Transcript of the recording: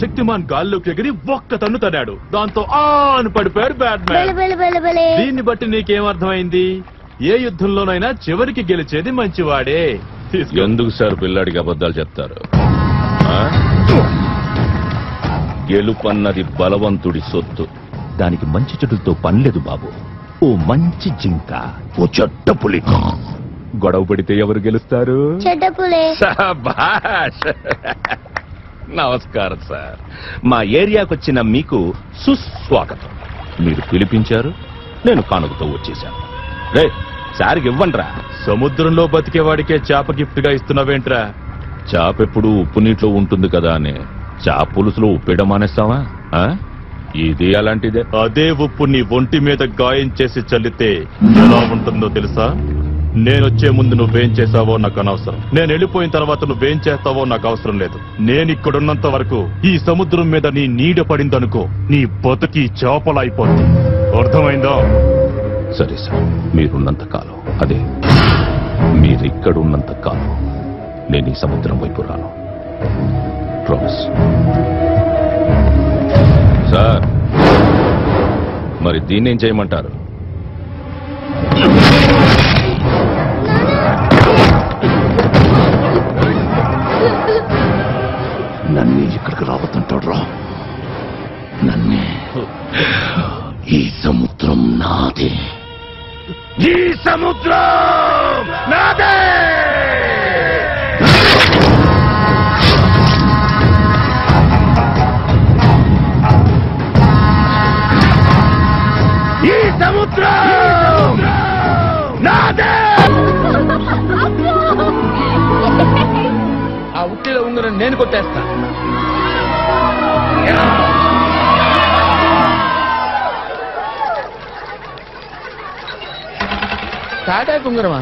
శక్తిమాన్ గాల్లోకి ఎగిరి ఒక్క తన్ను తన్నాడు. దాంతో అని పడిపోయాడు బ్యాట్ మ్యాన్. దీన్ని బట్టి నీకేమర్థమైంది? ఏ యుద్ధంలోనైనా చివరికి గెలిచేది మంచివాడే. ఎందుకు సార్ పిల్లాడికి అబద్ధాలు చెప్తారు? గెలుపన్నది బలవంతుడి సొత్తు. దానికి మంచి చెడులతో పనిలేదు బాబు. ఓ మంచి జింక, ఓ చెడ్డ పులి గొడవ పడితే ఎవరు గెలుస్తారు? చెడ్డ పులి. శభాష్. నమస్కారం సార్. మా ఏరియాకు వచ్చిన మీకు సుస్వాగతం. మీరు పిలిపించారు, నేను కానుకతో వచ్చేశాను. రే సార్కి ఇవ్వండిరా. సముద్రంలో బతికేవాడికే చేప గిఫ్ట్ గా ఇస్తున్నావేంట్రా? చేపెప్పుడు ఉప్పు నీటిలో ఉంటుంది కదా అని చేప పులుసులో ఉప్పేయడం మానేస్తావా? ఇది అలాంటిదే. అదే ఉప్పు నీ ఒంటి మీద గాయం చేసి చల్లితే ఎలా ఉంటుందో తెలుసా? నేనొచ్చే ముందు నువ్వేం చేశావో నాకు అనవసరం. నేను వెళ్ళిపోయిన తర్వాత నువ్వేం చేస్తావో నాకు అవసరం లేదు. నేనిక్కడున్నంత వరకు ఈ సముద్రం మీద నీ నీడ పడిందనుకో, నీ బతుకి చేపలా అయిపోతుంది. అర్థమైందా? సరే సార్, మీరున్నంత కాలం, అదే మీరిక్కడున్నంత కాలం నేను ఈ సముద్రం వైపు రాను. ప్రామిస్. సార్ మరి దీన్నేం చేయమంటారు? నన్ను ఇక్కడికి రావద్దంటాడు రా. నన్నే. ఈ సముద్రం నాదే. ఈ సముద్రం నాదే. ఈ సముద్రం నాదే. ఆ ఉట్టిలో ఉంగరం నేను కొట్టేస్తా. టాటా ఉంగరమా?